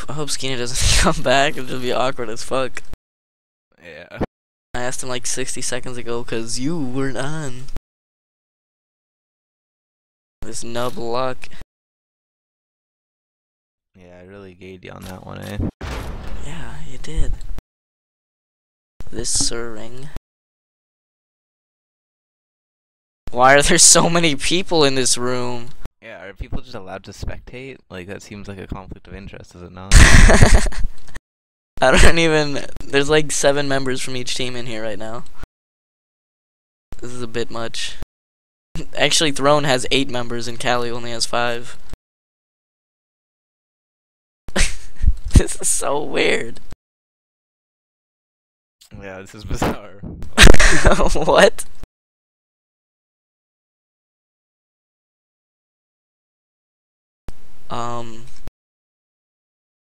I hope Skeena doesn't come back. It'll be awkward as fuck. Yeah. I asked him like 60 seconds ago because you weren't on. This nub luck. Yeah, I really gayed you on that one, eh? Yeah, you did. This sirring. Why are there so many people in this room? Yeah, are people just allowed to spectate? Like, that seems like a conflict of interest, is it not? I don't even... There's like 7 members from each team in here right now. This is a bit much. Actually, Throne has 8 members and Cali only has 5. This is so weird. Yeah, this is bizarre. What?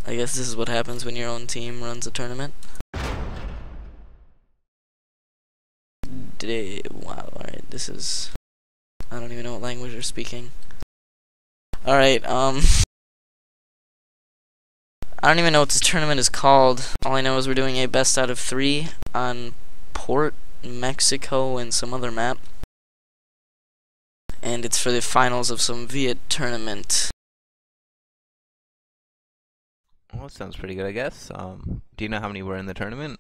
I guess this is what happens when your own team runs a tournament. Wow, alright, this is... I don't even know what language they're speaking. Alright, I don't even know what this tournament is called. All I know is we're doing a best out of 3 on Port, Mexico, and some other map. And it's for the finals of some Viet tournament. Well, that sounds pretty good, I guess. Do you know how many were in the tournament?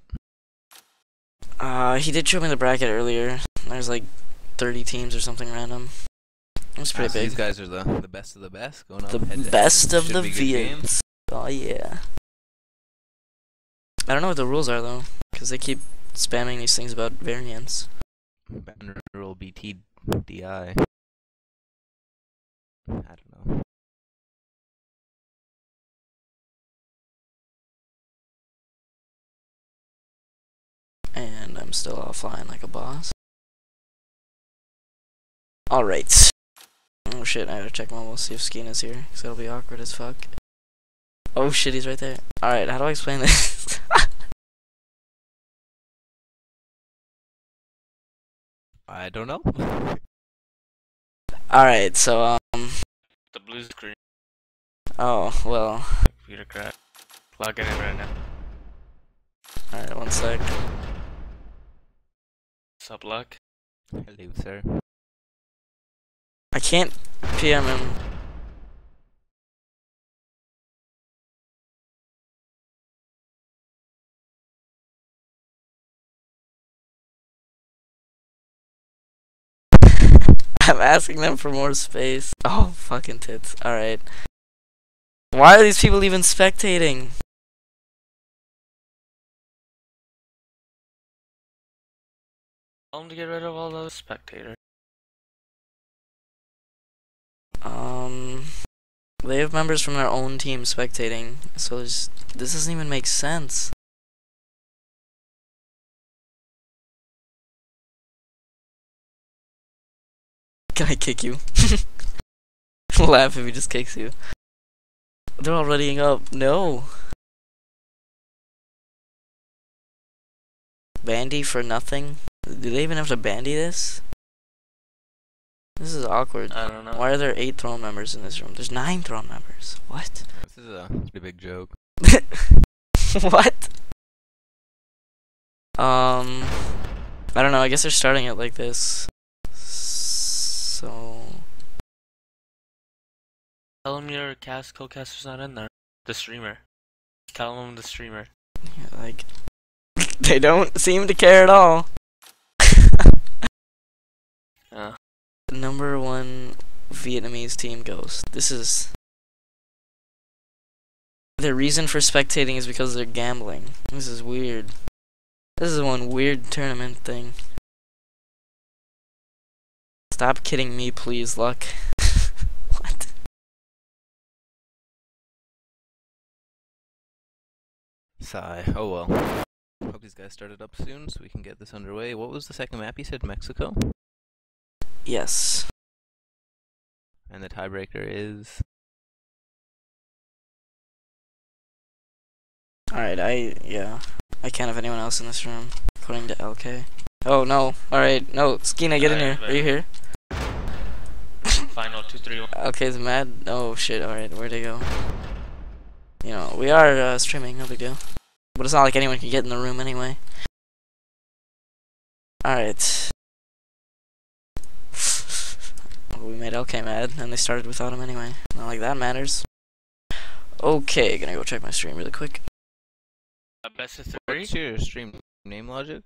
He did show me the bracket earlier. There's like 30 teams or something random. It was pretty So big. these guys are the best of the best, going up The head to best head. of Should the be good Viets. games. Oh yeah. I don't know what the rules are though, because they keep spamming these things about variants. Banner rule BTDI. I don't know. And I'm still offline like a boss. Alright. Oh shit, I gotta check mobile, see if Skeena's here, because it'll be awkward as fuck. Oh shit, he's right there. Alright, how do I explain this? I don't know. Alright, so, The blue screen. oh, well. Computer crack. Logging in right now. Alright, one sec. Sup, luck? Hello, sir. I can't PM him. I'm asking them for more space. Oh, fucking tits. Alright. Why are these people even spectating? Tell them to get rid of all those spectators. They have members from their own team spectating, so this doesn't even make sense. Can I kick you? Laugh if he just kicks you. They're all readying up. No. Bandy for nothing? Do they even have to bandy this? This is awkward. I don't know. Why are there 8 throne members in this room? There's 9 throne members. What? This is a pretty big joke. What? I don't know. I guess they're starting it like this. So... Tell them your co-caster's not in there. The streamer. Tell them the streamer. Yeah, like... they don't seem to care at all. Number 1 Vietnamese team Ghost. This is... Their reason for spectating is because they're gambling. This is weird. This is one weird tournament thing. Stop kidding me, please, Luck. What? Sigh. Oh well. Hope these guys started up soon so we can get this underway. What was the second map you said? Mexico? Yes. And the tiebreaker is... Alright, I can't have anyone else in this room, according to LK. Oh no, alright, no, Skeena, get in here. Are you here? Final 2, 3, 1. LK's mad. Oh shit, alright, where'd he go? You know, we are streaming, no big deal. But it's not like anyone can get in the room anyway. Alright. We made LK mad, and they started without him anyway. Not like that matters. Okay, gonna go check my stream really quick. Best of 3? What's your stream name, Logic?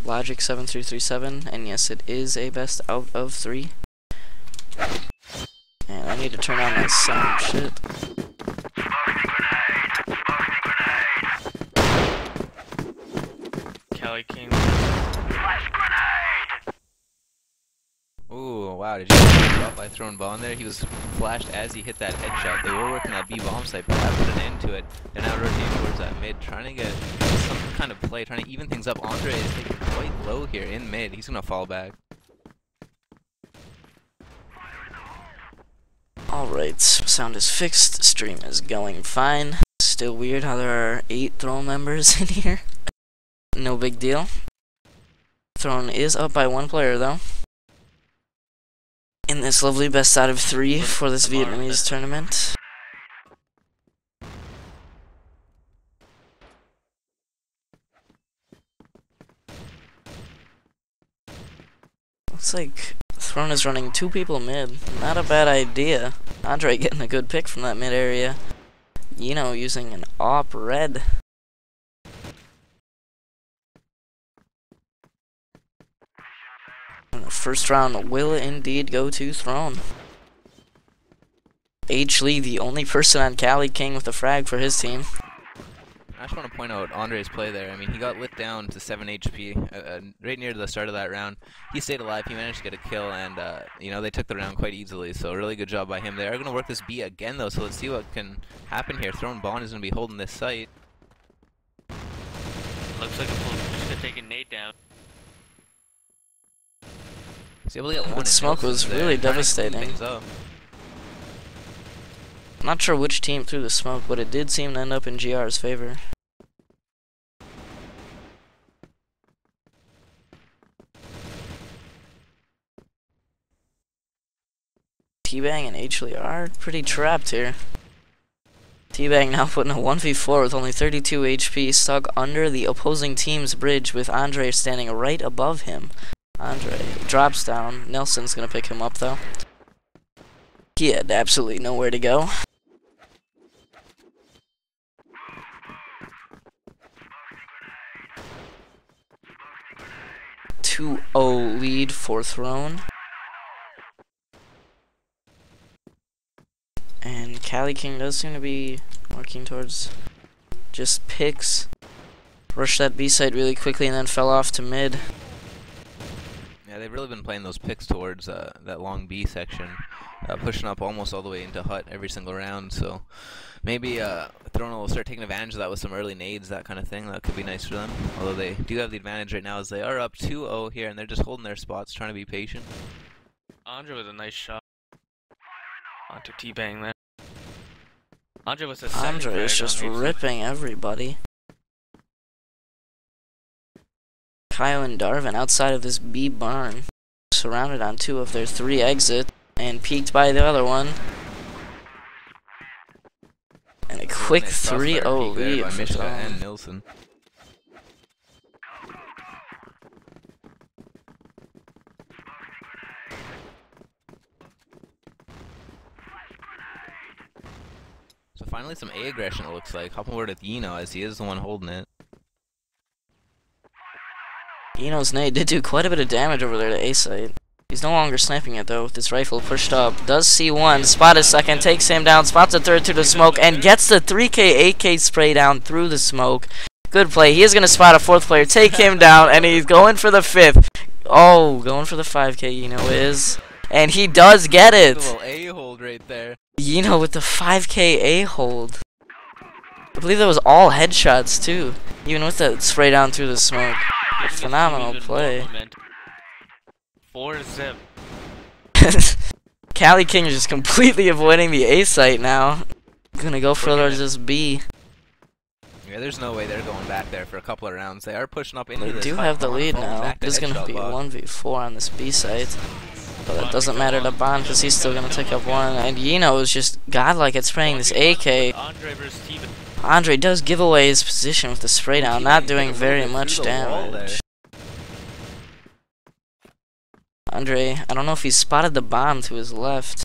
Logic7337, and yes, it is a best out of 3. And I need to turn on my sound shit. Cali King. Ooh, wow, did you get up by throwing bomb there? He was flashed as he hit that headshot. They were working that B bomb site, but that put an end to it. They're now rotating towards that mid, trying to get some kind of play, trying to even things up. Andre is taking quite low here in mid. He's gonna fall back. Alright, sound is fixed, stream is going fine. Still weird how there are 8 Throne members in here. No big deal. Throne is up by 1 player though. In this lovely best out of 3 for this Vietnamese tournament. Looks like Throne is running 2 people mid. Not a bad idea. Andre getting a good pick from that mid area. You know, using an op red. And the first round will indeed go to Throne. H. Lee, the only person on Cali King with a frag for his team. I just want to point out Andre's play there. I mean, he got lit down to 7 HP right near the start of that round. He stayed alive. He managed to get a kill, and you know, they took the round quite easily. So really good job by him. They are going to work this B again, though. So let's see what can happen here. Throne Bond is going to be holding this site. Looks like a full just gonna take a nade down. He's able to get one. The smoke was really devastating. Not sure which team threw the smoke, but it did seem to end up in GR's favor. T-Bang and H-Lee are pretty trapped here. T-Bang now putting a 1v4 with only 32 HP, stuck under the opposing team's bridge with Andre standing right above him. Andre drops down. Nelson's gonna pick him up though. He had absolutely nowhere to go. 2-0 lead for Throne. And Cali King does seem to be working towards just picks. Rushed that B site really quickly and then fell off to mid. Yeah, they've really been playing those picks towards that long B section, pushing up almost all the way into hut every single round. So maybe Throne will start taking advantage of that with some early nades, that kind of thing. That could be nice for them. Although they do have the advantage right now as they are up 2-0 here, and they're just holding their spots, trying to be patient. Andre with a nice shot. Onto T-Bang there. Andre was a Andre is just ripping everybody. Kyle and Darvin outside of this B barn, surrounded on 2 of their 3 exits, and peeked by the other one. And a quick 3-0 lead for Mishka Throne. and Nilsson. So finally some A aggression, it looks like. Hopping over to Yino as he is the one holding it. Yino's nade did do quite a bit of damage over there to A site. He's no longer sniping it though with his rifle pushed up. Does see one, spot a second, takes him down, spots a third through the smoke, and gets the 3K AK spray down through the smoke. Good play. He is going to spot a 4th player, take him down, and he's going for the 5th. Oh, going for the 5K, Yino is. And he does get it. A little A hold right there. Yino with the 5K A hold. I believe that was all headshots too, even with that spray down through the smoke. Phenomenal play. 4-zip. Cali King is just completely avoiding the A site now. Gonna go for this B. Yeah, there's no way they're going back there for a couple of rounds. They are pushing up into They this do fight. have the lead Falling now. back to This is gonna headshot be log. 1v4 on this B site. But that doesn't matter to Bond because he's still gonna take up one. And Yino is just godlike at spraying this AK. Andre versus T-Bang. Andre does give away his position with the spray down, not doing very much damage. Andre, I don't know if he spotted the bomb to his left,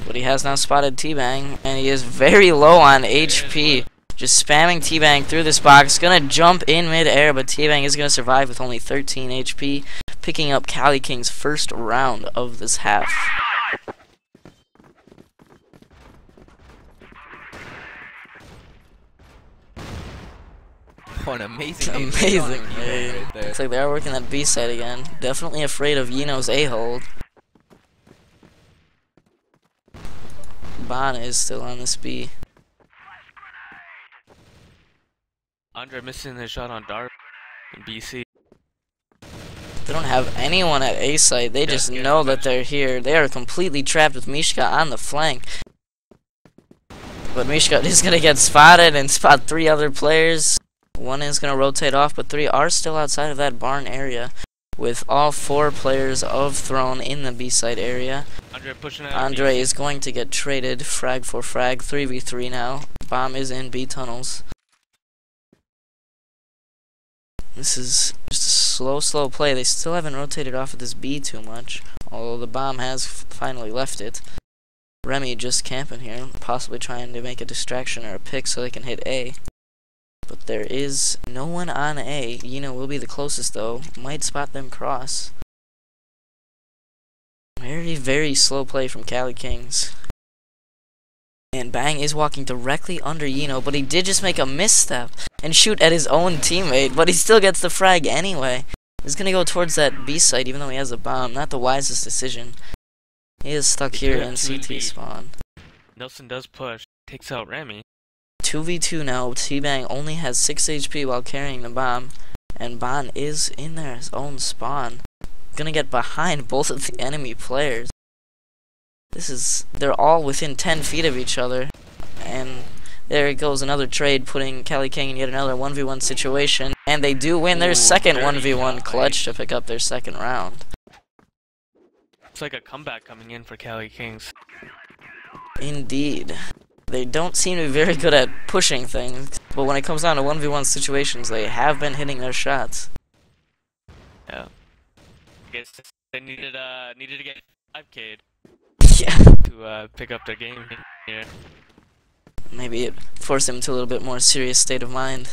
but he has now spotted T-Bang, and he is very low on HP. Just spamming T-Bang through this box. Gonna jump in mid-air, but T-Bang is gonna survive with only 13 HP, picking up Cali King's first round of this half. Oh, an amazing Amazing. right there. Looks like they are working that B side again. Definitely afraid of Yino's A-hold. Bon is still on this B. Andre missing the shot on Dark in BC. They don't have anyone at A site. They just know that they're here. They are completely trapped with Mishka on the flank. But Mishka is going to get spotted and spot 3 other players. One is going to rotate off, but 3 are still outside of that barn area, with all 4 players of Throne in the B-side area. Andre is going to get traded frag for frag, 3v3 now. Bomb is in B tunnels. This is just a slow play. They still haven't rotated off of this B too much, although the bomb has finally left it. Remy just camping here, possibly trying to make a distraction or a pick so they can hit A. But there is no one on A. Yino will be the closest though. Might spot them cross. Very slow play from Cali Kings. And Bang is walking directly under Yino, but he did just make a misstep and shoot at his own teammate, but he still gets the frag anyway. He's gonna go towards that B site even though he has a bomb. Not the wisest decision. He is stuck here in CT spawn. Nelson does push, takes out Remy. 2v2 now. T-Bang only has 6 HP while carrying the bomb, and Bon is in their own spawn. Gonna get behind both of the enemy players. They're all within 10 feet of each other, and there goes another trade, putting Cali King in yet another 1v1 situation, and they do win their second 1v1 clutch to pick up their second round. It's like a comeback coming in for Cali Kings. Indeed. They don't seem to be very good at pushing things, but when it comes down to 1v1 situations, they have been hitting their shots. Yeah. I guess they needed to get 5K'd. Yeah. To pick up their game here. Maybe it forced them to a little bit more serious state of mind.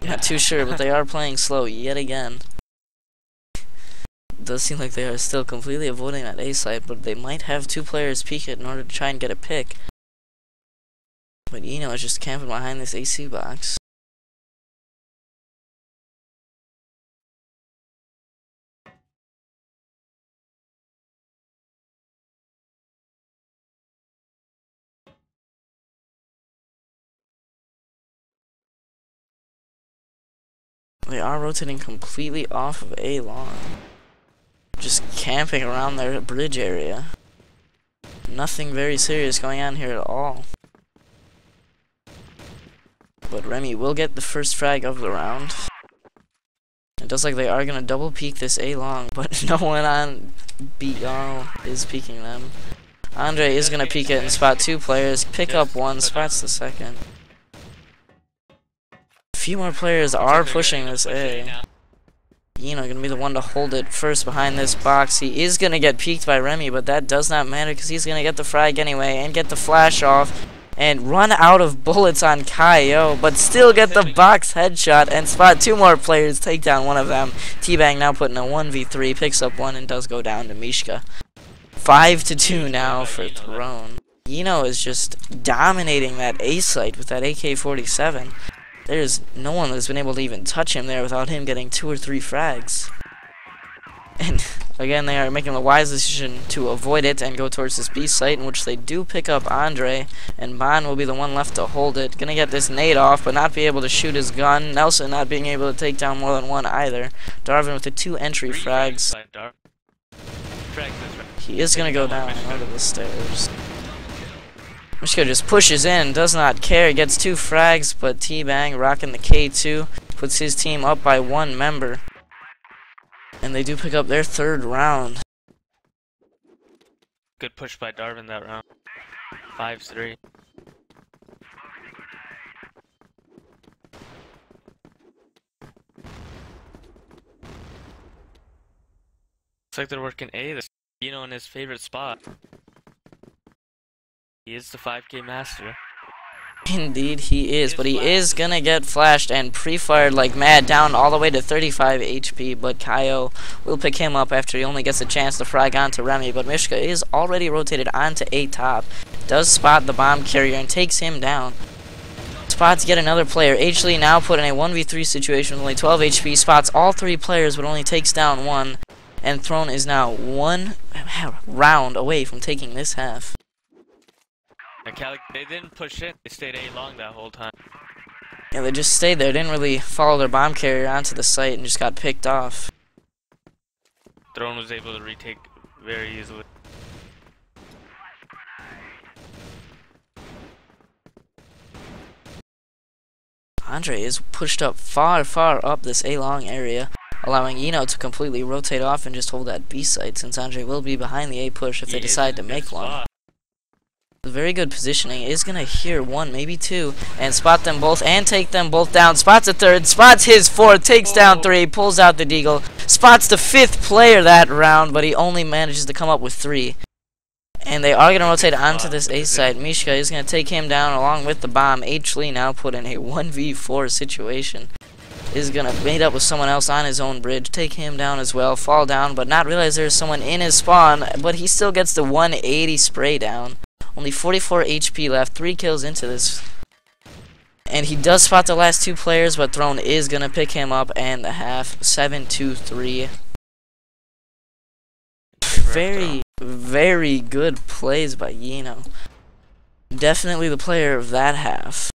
Not too sure, but they are playing slow yet again. It does seem like they are still completely avoiding that A site, but they might have 2 players peek it in order to try and get a pick. But Yino is just camping behind this AC box. They are rotating completely off of A long. Just camping around their bridge area. Nothing very serious going on here at all. But Remy will get the first frag of the round. It does like they are going to double peek this A long, but no one on B is peeking them. Andre is going to peek it and spot 2 players, pick up 1, spots the second. A few more players are pushing this A. Yino gonna be the one to hold it first behind this box. He is gonna get peeked by Remy, but that does not matter because he's gonna get the frag anyway and get the flash off and run out of bullets on Kaio, but still get the box headshot and spot 2 more players, take down one of them. T-Bang now putting a 1v3, picks up 1 and does go down to Mishka. 5-2 now for Throne. Yino is just dominating that A site with that AK-47. There's no one that's been able to even touch him there without him getting 2 or 3 frags. And again, they are making the wise decision to avoid it and go towards this B site, in which they do pick up Andre, and Bon will be the one left to hold it. Gonna get this nade off, but not be able to shoot his gun. Nelson not being able to take down more than 1 either. Darvin with the 2 entry frags. He is gonna go down under the stairs. Mishka just pushes in, does not care, gets 2 frags, but T-Bang rocking the K2, puts his team up by 1 member. And they do pick up their 3rd round. Good push by Darvin that round. 5-3. Looks like they're working A. This in his favorite spot. He is the 5K master. Indeed he is, but he is gonna get flashed and pre-fired like mad, down all the way to 35 HP, but Kaio will pick him up after he only gets a chance to frag onto Remy, but Mishka is already rotated onto A top, does spot the bomb carrier and takes him down. Spots yet another player. Lee now put in a 1v3 situation with only 12 HP, spots all 3 players but only takes down 1, and Throne is now 1 round away from taking this half. Cali, they didn't push in. They stayed A long that whole time. Yeah, they just stayed there. Didn't really follow their bomb carrier onto the site and just got picked off. Throne was able to retake very easily. Andre is pushed up far up this A-long area, allowing Eno to completely rotate off and just hold that B site, since Andre will be behind the A push if they decide to make one. Very good positioning. Is gonna hear 1, maybe 2, and spot them both and take them both down. Spots a 3rd, spots his 4th, takes down 3, pulls out the deagle, spots the 5th player that round, but he only manages to come up with 3. And they are gonna rotate onto this A site. Mishka is gonna take him down along with the bomb. Lee now put in a 1v4 situation. Is gonna mate up with someone else on his own bridge, take him down as well, fall down, but not realize there's someone in his spawn, but he still gets the 180 spray down. Only 44 HP left, 3 kills into this. And he does spot the last 2 players, but Throne is going to pick him up and the half. 7-2-3. Very good plays by Yeno. Definitely the player of that half.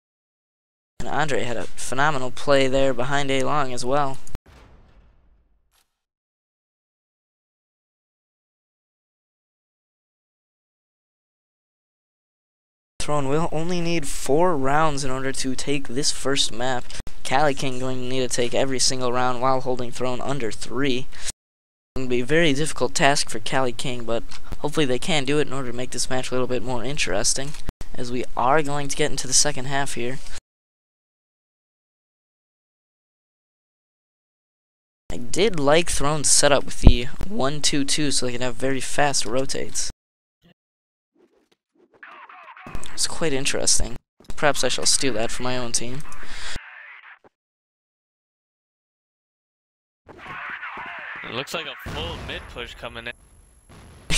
And Andre had a phenomenal play there behind A-long as well. Throne will only need 4 rounds in order to take this first map. Cali King going to need to take every single round while holding Throne under 3. It's going to be a very difficult task for Cali King, but hopefully they can do it in order to make this match a little bit more interesting, as we are going to get into the second half here. I did like Throne's setup with the 1-2-2 so they can have very fast rotates. It's quite interesting. Perhaps I shall steal that for my own team. It looks like a full mid push coming in.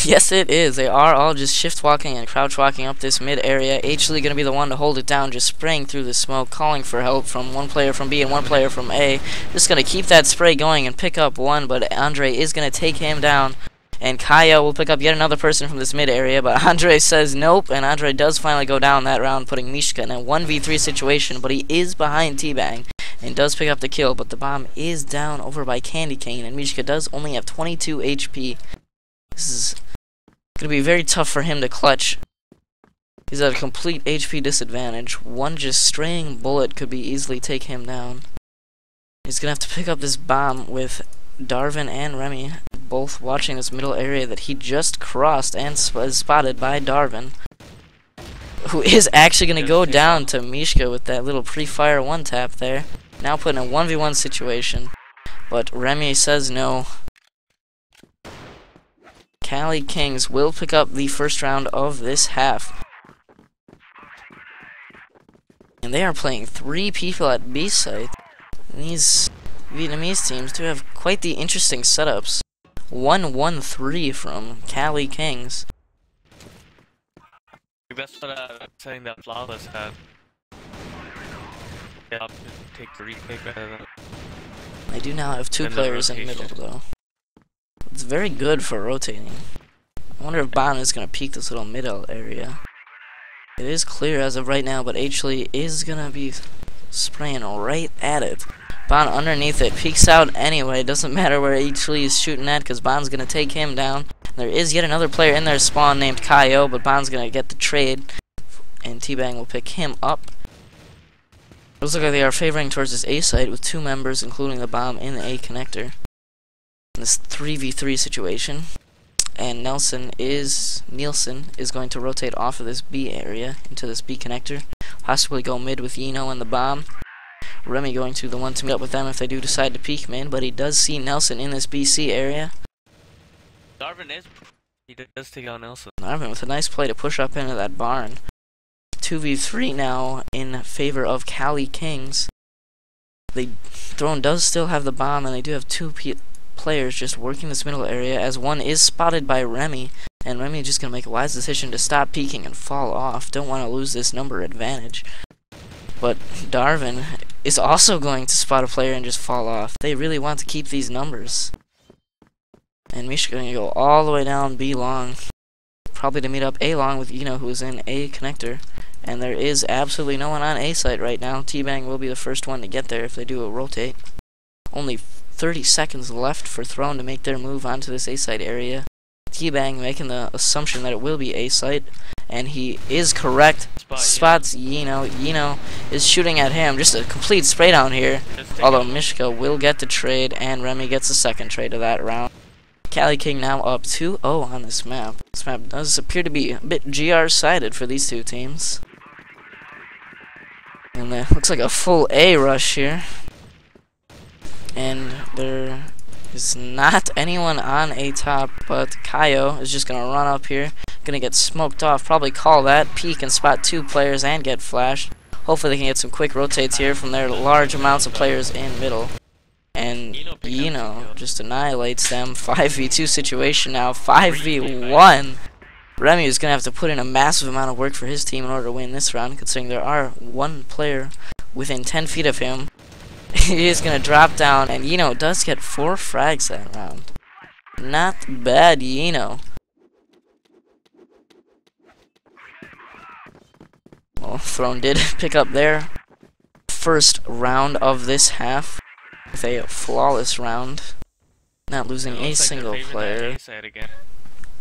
Yes, it is. They are all just shift walking and crouch walking up this mid area. Lee gonna be the one to hold it down, just spraying through the smoke, calling for help from 1 player from B and 1 player from A. Just gonna keep that spray going and pick up 1, but Andre is gonna take him down. And Kaio will pick up yet another person from this mid area, but Andre says nope, and Andre does finally go down that round, putting Mishka in a 1v3 situation, but he is behind T-Bang, and does pick up the kill, but the bomb is down over by Candy Cane, and Mishka does only have 22 HP. This is going to be very tough for him to clutch. He's at a complete HP disadvantage. 1 just straying bullet could be easily take him down. He's going to have to pick up this bomb with Darvin and Remy both watching this middle area that he just crossed and is spotted by Darvin, who is actually going to go down to Mishka with that little pre-fire 1-tap there. Now put in a 1v1 situation, but Remy says no. Cali Kings will pick up the first round of this half. And they are playing 3 people at B site. And these Vietnamese teams do have quite the interesting setups. 1-1-3 from Cali Kings. That's what I'm saying that Flawless had. Yeah, I'll take the retake rather than... They do now have 2 players in the middle, though. It's very good for rotating. I wonder if Bon is going to peek this little middle area. It is clear as of right now, but Lee is going to be spraying right at it. Bon underneath it, peeks out anyway. Doesn't matter where Lee is shooting at, because Bon's going to take him down. There is yet another player in their spawn named Kaio, but Bon's going to get the trade, and T-Bang will pick him up. Looks like they are favoring towards this A site with 2 members, including the bomb in the A connector. In this 3v3 situation. And Nielsen is going to rotate off of this B area into this B connector. Possibly go mid with Yeno and the bomb. Remy going to the one to meet up with them if they do decide to peek him in, but he does see Nelson in this BC area. Darvin is. He does take out Nelson. Darvin with a nice play to push up into that barn. 2v3 now in favor of Cali Kings. Throne does still have the bomb, and they do have two players just working this middle area, as one is spotted by Remy, and Remy is just going to make a wise decision to stop peeking and fall off. Don't want to lose this number advantage. But Darvin is also going to spot a player and just fall off. They really want to keep these numbers. And Misha's going to go all the way down B long, probably to meet up A long with Eno, who is in A connector. And there is absolutely no one on A site right now. T-Bang will be the first one to get there if they do a rotate. Only 30 seconds left for Throne to make their move onto this A site area. T-Bang making the assumption that it will be A site, and he is correct. Spots Yeno. Yeno is shooting at him. Just a complete spray down here. Although Mishka will get the trade, and Remy gets the second trade of that round. Cali King now up 2-0 on this map. This map does appear to be a bit GR-sided for these two teams. And there looks like a full A rush here. And there is not anyone on A top, but Kaio is just going to run up here. Going to get smoked off, probably call that, peek and spot two players and get flashed. Hopefully they can get some quick rotates here from their large amounts of players in middle. And Yeno just annihilates them. 5v2 situation now, 5v1. Remy is going to have to put in a massive amount of work for his team in order to win this round, considering there are one player within 10 feet of him. He is going to drop down, and Yeno does get 4 frags that round. Not bad, Yeno. Well, Throne did pick up their first round of this half with a flawless round, not losing a single player.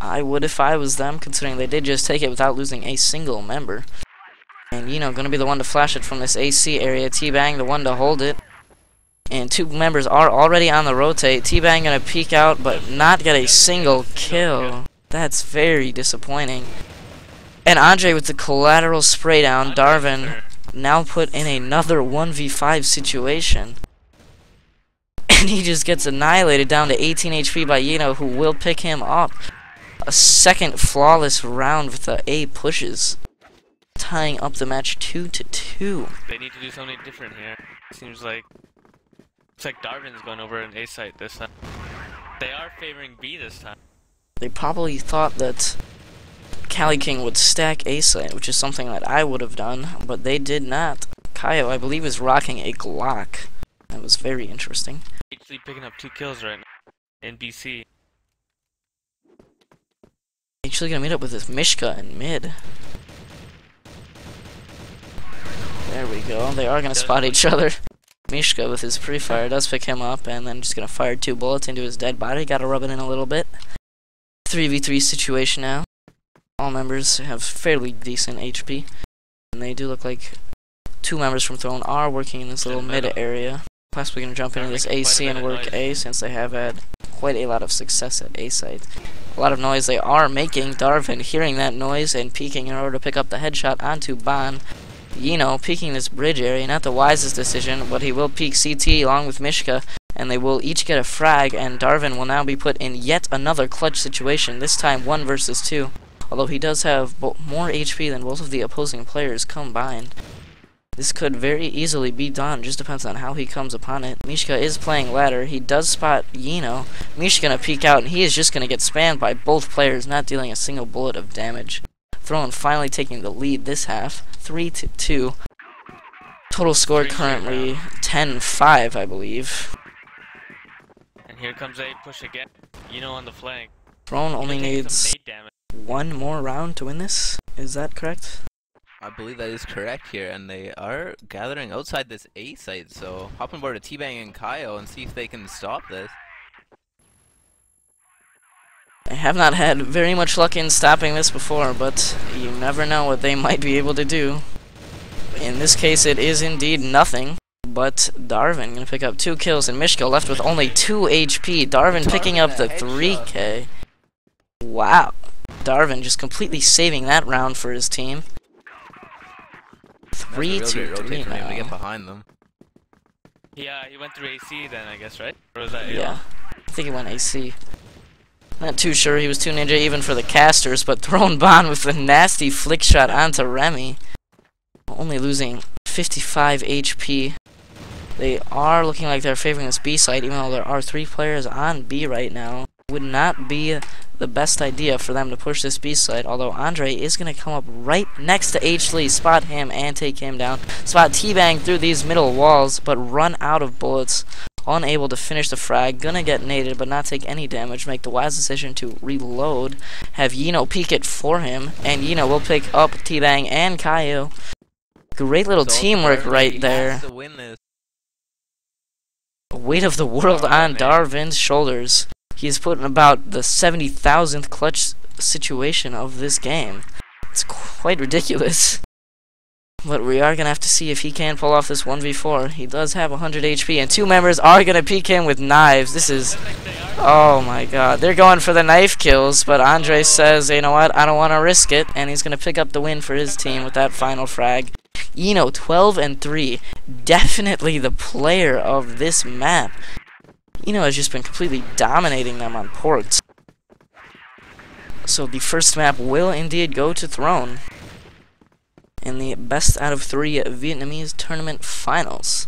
I would if I was them, considering they did just take it without losing a single member. And Yeno gonna be the one to flash it from this AC area. T-Bang the one to hold it. And two members are already on the rotate. T-Bang gonna peek out, but not get a single kill. That's very disappointing. And Andre with the collateral spray down. Darvin now put in another 1v5 situation. And he just gets annihilated down to 18 HP by Yeno, who will pick him up. A second flawless round with the A pushes, tying up the match 2-2. They need to do something different here. Seems like it's like Darvin's going over an A site this time. They are favoring B this time. They probably thought that Cali King would stack A site, which is something that I would have done, but they did not. Kaio, I believe, is rocking a Glock. That was very interesting. Actually picking up 2 kills right now in BC. Actually gonna meet up with this Mishka in mid. There we go. They are gonna spot each other. Mishka with his pre-fire does pick him up, and then just gonna fire 2 bullets into his dead body. Gotta rub it in a little bit. 3v3 situation now. All members have fairly decent HP, and they do look like 2 members from Throne are working in this little mid area. Possibly gonna jump into this AC and work A, since they have had quite a lot of success at A site. A lot of noise they are making. Darvin hearing that noise and peeking in order to pick up the headshot onto Ban. Yeno peeking this bridge area, not the wisest decision, but he will peek CT along with Mishka, and they will each get a frag, and Darvin will now be put in yet another clutch situation, this time 1 versus 2, although he does have more HP than both of the opposing players combined. This could very easily be done, just depends on how he comes upon it. Mishka is playing ladder. He does spot Yeno. Mishka gonna peek out, and he is just gonna get spammed by both players, not dealing a single bullet of damage. Throne finally taking the lead this half, 3-2. Total score currently 10-5, I believe. And here comes a push again. Yeno on the flank. Throne only needs 1 more round to win this. Is that correct? I believe that is correct here, and they are gathering outside this A site, so hop on board to T-Bang and Kaio and see if they can stop this. I have not had very much luck in stopping this before, but you never know what they might be able to do. In this case, it is indeed nothing, but Darvin gonna pick up 2 kills, and Mishka left with only 2 HP. Darvin picking up the 3K. Wow. Darvin just completely saving that round for his team. 3-3 now. To get behind them. Yeah, he went through AC then, I guess, right? Or was that yeah, I think he went AC. Not too sure he was too ninja even for the casters, but thrown Bond with a nasty flick shot onto Remy. Only losing 55 HP. They are looking like they're favoring this B side, even though there are 3 players on B right now. Would not be the best idea for them to push this B side, although Andre is going to come up right next to H. Lee, spot him and take him down. Spot T-Bang through these middle walls, but run out of bullets. Unable to finish the frag, gonna get naded but not take any damage, make the wise decision to reload, have Yino peek it for him, and Yino will pick up T-Bang and Caillou. Great little teamwork right there. Weight of the world on Darvin's shoulders. He's put in about the 70,000th clutch situation of this game. It's quite ridiculous. But we are going to have to see if he can pull off this 1v4. He does have 100 HP, and 2 members are going to peek him with knives. This is... oh my god. They're going for the knife kills, but Andre says, you know what, I don't want to risk it, and he's going to pick up the win for his team with that final frag. Eno, 12-3. Definitely the player of this map. Eno has just been completely dominating them on ports. So the first map will indeed go to Throne in the best out of 3 Vietnamese tournament finals.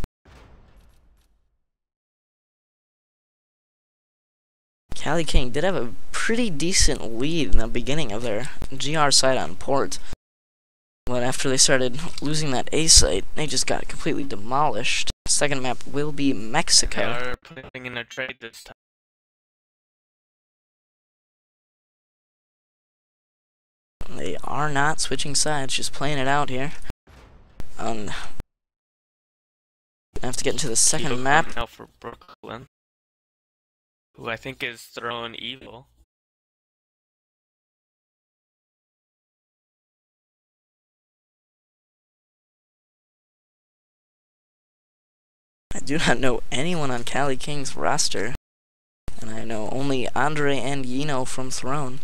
Cali King did have a pretty decent lead in the beginning of their GR side on port, but after they started losing that A site, they just got completely demolished. Second map will be Mexico. They are putting in a trade this time. They are not switching sides, just playing it out here. I have to get into the second map. Now for Brooklyn, who I think is Throne Evil. I do not know anyone on Cali King's roster, and I know only Andre and Yino from Throne.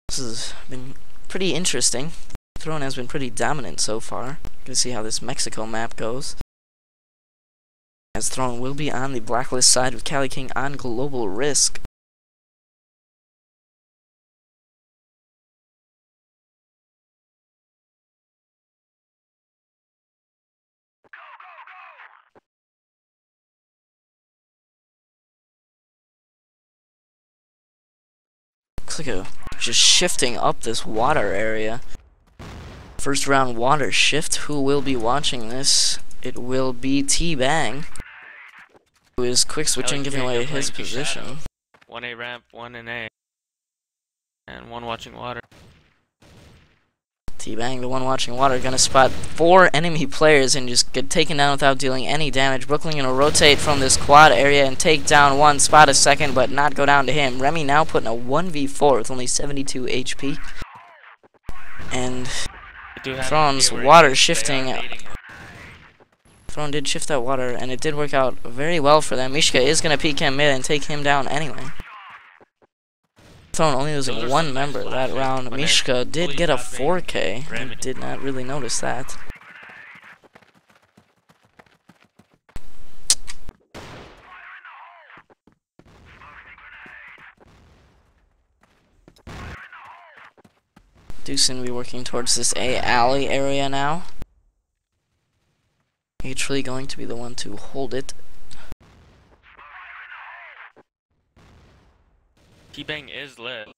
This has been pretty interesting. Throne has been pretty dominant so far. Gonna see how this Mexico map goes, as Throne will be on the blacklist side with Cali King on global risk. Looks like just shifting up this water area. First round water shift. Who will be watching this? It will be T-Bang, who is quick switching, giving away his position. 1 A ramp, 1 in A, and 1 watching water. T-Bang, the one watching water, gonna spot 4 enemy players and just get taken down without dealing any damage. Brooklyn gonna rotate from this quad area and take down 1, spot a second, but not go down to him. Remy now putting a 1v4 with only 72 HP. And Throne's water shifting. Throne did shift that water, and it did work out very well for them. Mishka is gonna peek him mid and take him down anyway. Throne only losing 1 member that round. Mishka did get a 4K. I did not really notice that. Deucin will be working towards this A alley area now. Actually going to be the one to hold it. T-Bang is lit.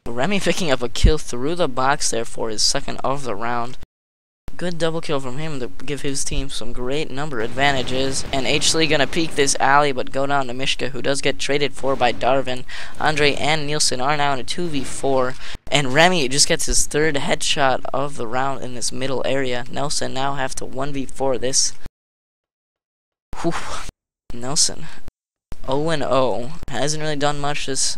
Remy picking up a kill through the box there for his second of the round. Good double kill from him to give his team some great number advantages. And H. Lee gonna peek this alley but go down to Mishka, who does get traded for by Darvin. Andre and Nielsen are now in a 2v4. And Remy just gets his 3rd headshot of the round in this middle area. Nelson now have to 1v4 this. Whew. Nelson 0-0. Hasn't really done much this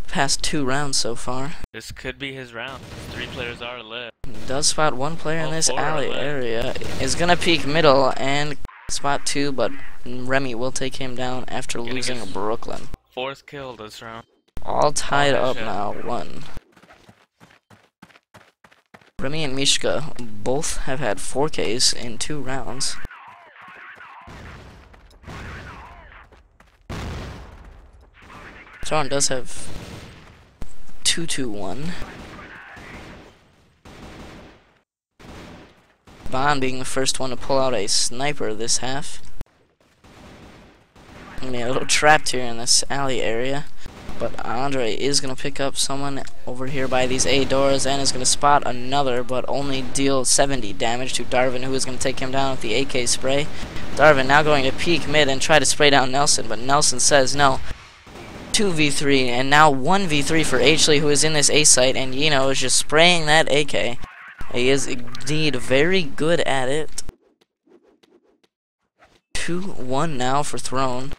past 2 rounds so far. This could be his round. 3 players are lit. He does spot 1 player in this alley area. Is gonna peek middle and spot 2, but Remy will take him down after losing Brooklyn. 4th kill this round. All tied up now, 1. Remy and Mishka both have had 4Ks in 2 rounds. Throne does have 2-2-1. Bond being the first one to pull out a sniper this half. I'm gonna get a little trapped here in this alley area. But Andre is going to pick up someone over here by these A doors and is going to spot another, but only deal 70 damage to Darvin, who is going to take him down with the AK spray. Darvin now going to peek mid and try to spray down Nelson, but Nelson says no. 2v3, and now 1v3 for Lee, who is in this A site, and Yino is just spraying that AK. He is indeed very good at it. 2-1 now for Throne.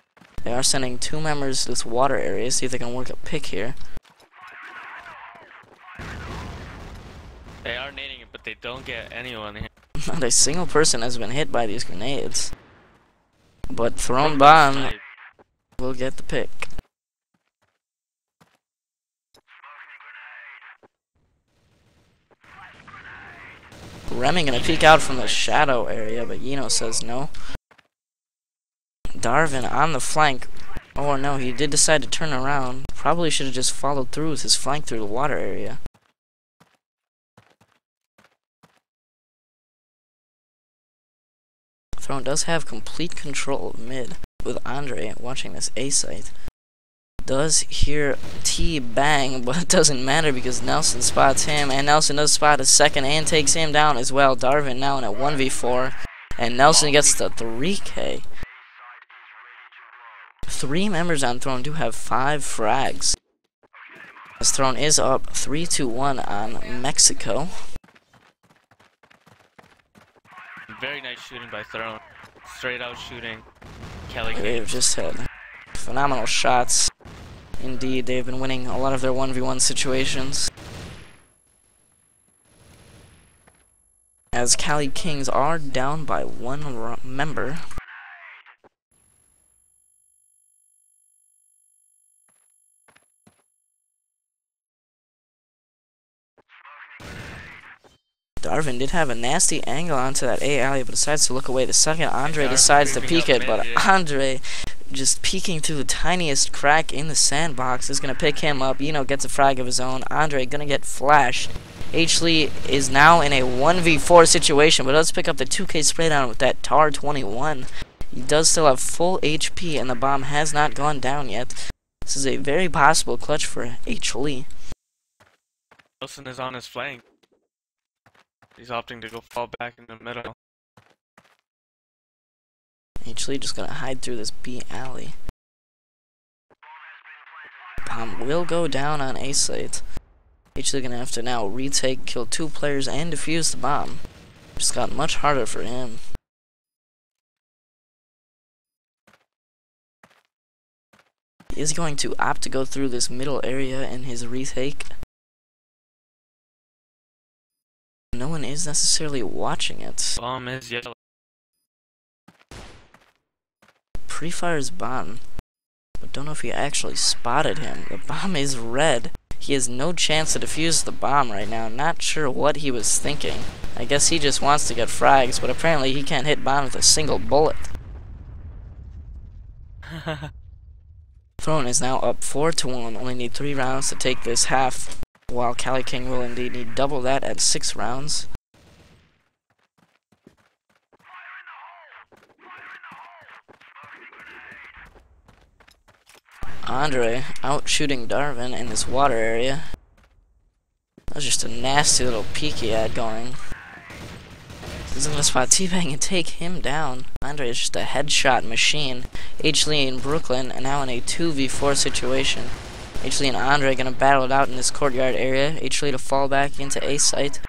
They are sending 2 members to this water area, see if they can work a pick here. They are nading it, but they don't get anyone here. Not a single person has been hit by these grenades. But Throne Bond will get the pick. Remy gonna peek out from the shadow area, but Yino says no. Darvin on the flank. Oh no, he did decide to turn around. Probably should have just followed through with his flank through the water area. Throne does have complete control of mid, with Andre watching this A site. Does hear T bang, but it doesn't matter because Nelson spots him, and Nelson does spot a second and takes him down as well. Darvin now in a 1v4, and Nelson gets the 3K. 3 members on Throne do have 5 frags. As Throne is up 3-1 on Mexico. Very nice shooting by Throne. Straight out shooting. Cali. They've just had phenomenal shots. Indeed, they've been winning a lot of their 1v1 situations. As Cali Kings are down by 1 member. Darvin did have a nasty angle onto that A alley, but decides to look away. The second Andre decides to peek it, but Andre just peeking through the tiniest crack in the sandbox is going to pick him up. Yino gets a frag of his own. Andre going to get flashed. Lee is now in a 1v4 situation, but does pick up the 2K spray down with that TAR 21. He does still have full HP, and the bomb has not gone down yet. This is a very possible clutch for Lee. Wilson is on his flank. He's opting to go fall back in the middle. Lee just gonna hide through this B alley. Bomb will go down on A site. Lee gonna have to now retake, kill 2 players, and defuse the bomb. Just got much harder for him. He is going to opt to go through this middle area in his retake. No one is necessarily watching it. Bomb is yellow. Pre-fires bomb, but don't know if he actually spotted him. The bomb is red. He has no chance to defuse the bomb right now. Not sure what he was thinking. I guess he just wants to get frags, but apparently he can't hit bomb with a single bullet. Throne is now up 4-1. Only need 3 rounds to take this half, while Cali King will indeed need double that at 6 rounds. Andre out shooting Darvin in this water area. That was just a nasty little peek he had going. He's gonna spot T-Bang and take him down. Andre is just a headshot machine. Lee in Brooklyn and now in a 2v4 situation. Lee and Andre gonna battle it out in this courtyard area. Lee to fall back into A site.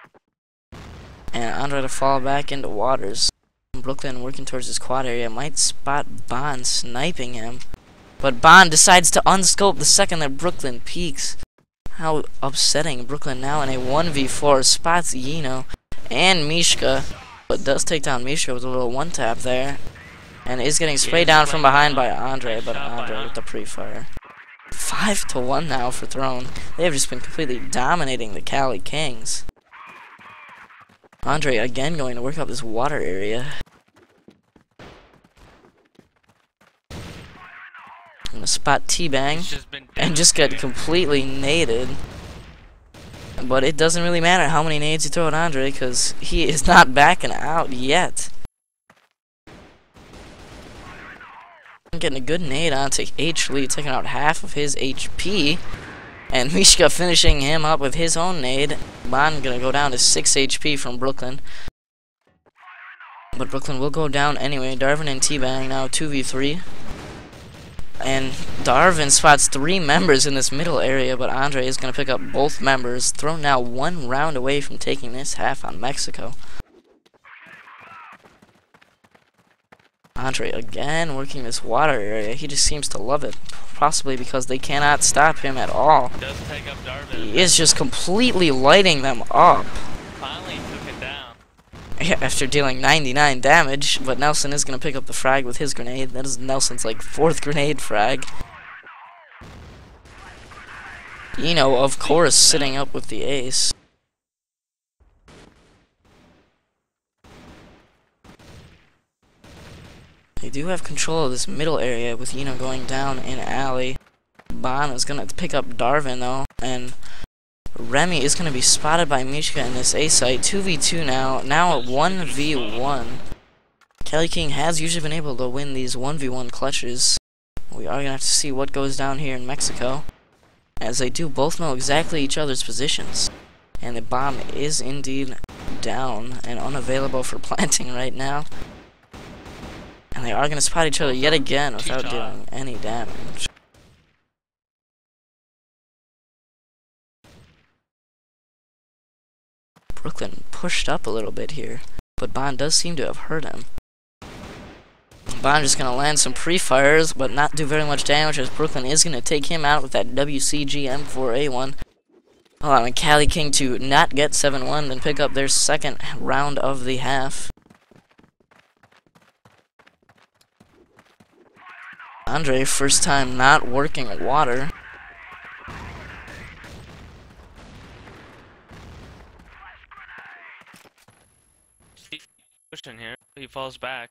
And Andre to fall back into waters. Brooklyn working towards this quad area. Might spot Bond sniping him. But Bond decides to unscope the second that Brooklyn peeks. How upsetting. Brooklyn now in a 1v4. Spots Yino and Mishka. But does take down Mishka with a little one-tap there. And is getting sprayed down from behind by Andre. But Andre with the pre-fire. 5-1 now for Throne. They have just been completely dominating the Cali Kings. Andre again going to work out this water area. I'm gonna spot T-bang He's just been and just get completely naded. But it doesn't really matter how many nades you throw at Andre, because he is not backing out yet. Getting a good nade onto H. Lee, taking out half of his HP. And Mishka finishing him up with his own nade. Bond gonna go down to 6 HP from Brooklyn. But Brooklyn will go down anyway. Darvin and T-Bang now 2v3. And Darvin spots 3 members in this middle area, but Andre is going to pick up both members. Thrown now 1 round away from taking this half on Mexico. Andre again working this water area. He just seems to love it. Possibly because they cannot stop him at all. Does take up Darvin. He is just completely lighting them up. Finally took it down. Yeah, after dealing 99 damage, but Nelson is going to pick up the frag with his grenade. That is Nelson's like 4th grenade frag. Eno, of course, sitting up with the ace. They do have control of this middle area with Eno going down in alley. Bon is going to pick up Darvin though, and Remy is going to be spotted by Mishka in this A site. 2v2 now. Now at 1v1. Cali King has usually been able to win these 1v1 clutches. We are going to have to see what goes down here in Mexico, as they do both know exactly each other's positions. And the bomb is indeed down and unavailable for planting right now. And they are going to spot each other yet again without doing any damage. Brooklyn pushed up a little bit here, but Bond does seem to have hurt him. Bond just going to land some pre-fires, but not do very much damage, as Brooklyn is going to take him out with that WCG M4A1. Allowing Cali King to not get 7-1, then pick up their 2nd round of the half. Andre, first time not working water. Pushing here. He falls back.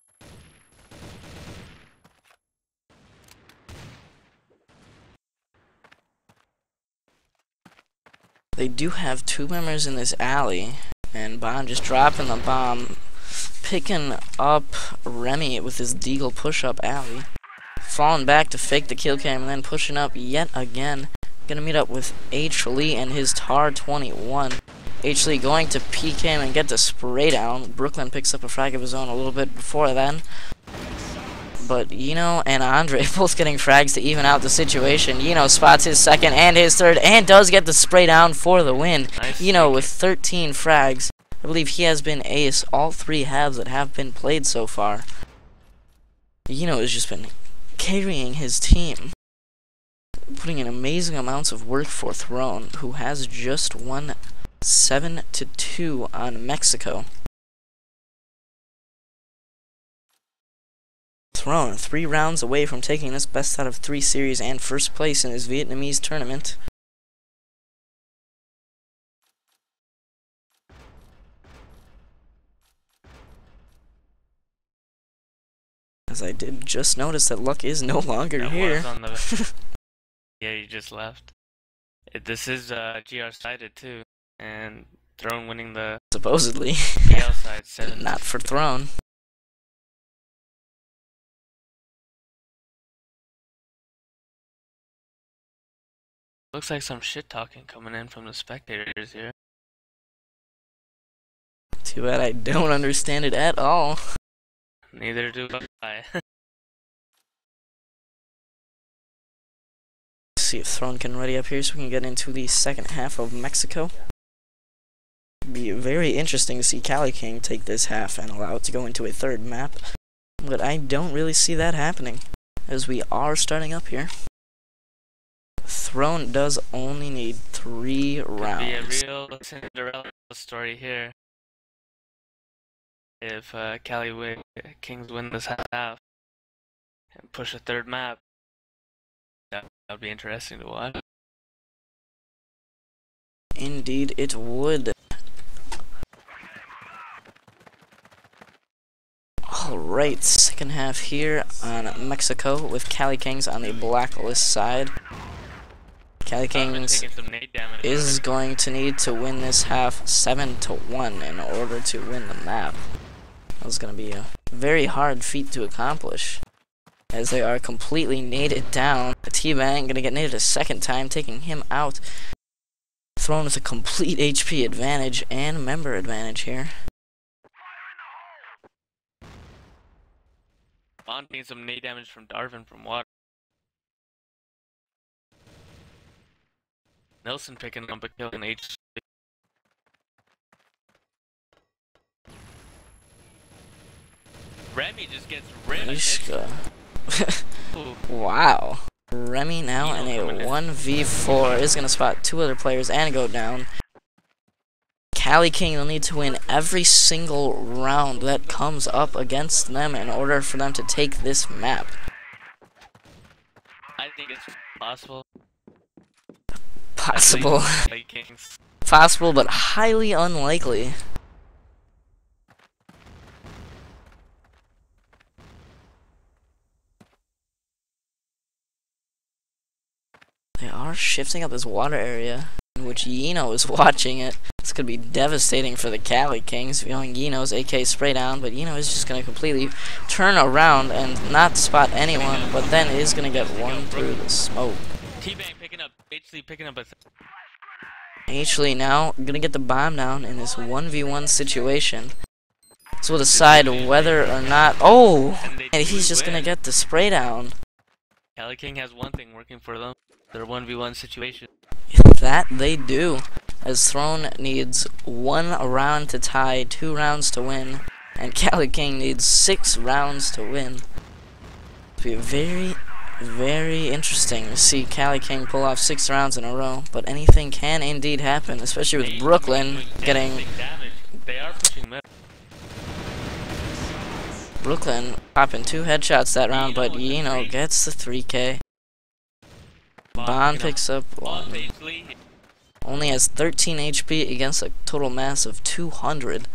They do have 2 members in this alley, and Bond just dropping the bomb, picking up Remy with his Deagle push-up alley. Falling back to fake the kill cam and then pushing up yet again. Gonna meet up with H. Lee and his TAR 21. H. Lee going to PK him and get the spray down. Brooklyn picks up a frag of his own a little bit before then. But Eno and Andre both getting frags to even out the situation. Eno spots his 2nd and his 3rd and does get the spray down for the win. Nice. Eno with 13 frags. I believe he has been ace all 3 halves that have been played so far. Eno has just been carrying his team, putting in amazing amounts of work for Throne, who has just won 7-2 on Mexico. Throne 3 rounds away from taking this best out of 3 series and 1st place in this Vietnamese tournament. As I did just notice that Luck is no longer That here. was on the yeah, you just left. This is GR sided too, and Throne winning the Supposedly. PL side 7. Not for Throne. Looks like some shit talking coming in from the spectators here. Too bad I don't understand it at all. Neither do I. See if Throne can ready up here so we can get into the 2nd half of Mexico. It'd be very interesting to see Cali King take this half and allow it to go into a 3rd map. But I don't really see that happening, as we are starting up here. Throne does only need 3 rounds. Could be a real Cinderella story here. If Kings win this half and push a 3rd map, that would be interesting to watch. Indeed it would. Alright. Alright, second half here on Mexico with Cali Kings on the blacklist side. Cali Kings is going to need to win this half 7-1 in order to win the map. That's going to be a very hard feat to accomplish, as they are completely naded down. The T-Bang going to get naded a second time, taking him out. Thrown with a complete HP advantage and member advantage here. Bond taking some nade damage from Darvin from water. Nelson picking up a kill in H. Remy just gets rid of Wow. Remy now in a 1v4 is going to spot two other players and go down. Cali King will need to win every single round that comes up against them in order for them to take this map. I think it's possible. Possible. Possible, but highly unlikely. They are shifting up this water area, in which Yino is watching it. It's going to be devastating for the Cali Kings, feeling Yino's AK spray down, but Yino is just going to completely turn around and not spot anyone, but then is going to get one through the smoke. T-Bang picking up, H-Lee picking up a... H-Lee now going to get the bomb down in this 1v1 situation. So we'll decide whether or not... Oh! And he's just going to get the spray down. Cali King has one thing working for them. Their 1v1 situation. That they do, as Throne needs 1 round to tie, 2 rounds to win, and Cali King needs 6 rounds to win. It'll be very, very interesting to see Cali King pull off 6 rounds in a row, but anything can indeed happen, especially with Brooklyn getting... They are pushing mid. Brooklyn popping 2 headshots that round, but Yino gets the 3K. Bond picks up 1. Only has 13 HP against a total mass of 200.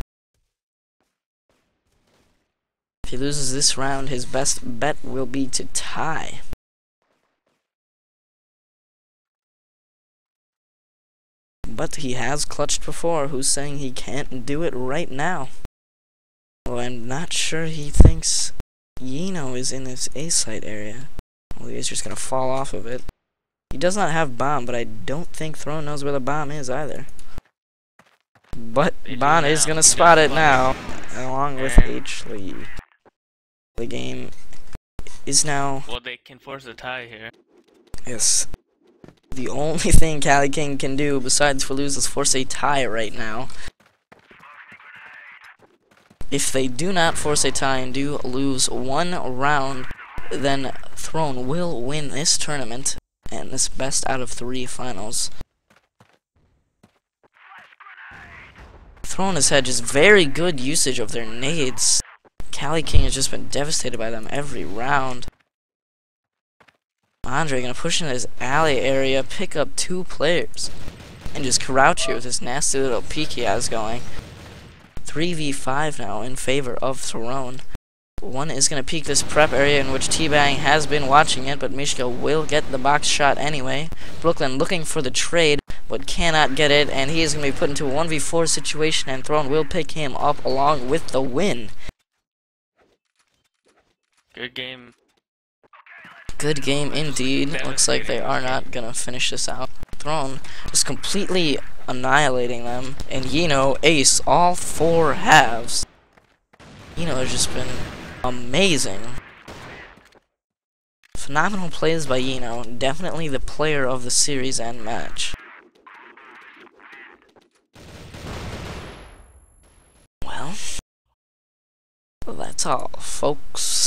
If he loses this round, his best bet will be to tie. But he has clutched before. Who's saying he can't do it right now? Well, I'm not sure he thinks Yino is in this A-site area. Well, he's just gonna fall off of it. He does not have bomb, but I don't think Throne knows where the bomb is either. But Bond is gonna spot it now, along with H-Lee. The game is now... Well, they can force a tie here. Yes. The only thing Cali King can do besides for lose is force a tie right now. If they do not force a tie and do lose 1 round, then Throne will win this tournament and this best out of 3 finals. Throne has had just very good usage of their nades. Cali King has just been devastated by them every round. Andre gonna push into his alley area, pick up 2 players, and just crouch here with this nasty little peek he has going. 3v5 now in favor of Throne. One is going to peek this prep area in which T-Bang has been watching it, but Mishka will get the box shot anyway. Brooklyn looking for the trade, but cannot get it, and he is going to be put into a 1v4 situation, and Throne will pick him up along with the win. Good game. Good game indeed. Looks like they are not going to finish this out. Throne just completely annihilating them, and Yino ace all 4 halves. Yino has just been amazing. Phenomenal plays by Yino. Definitely the player of the series and match. Well, that's all, folks.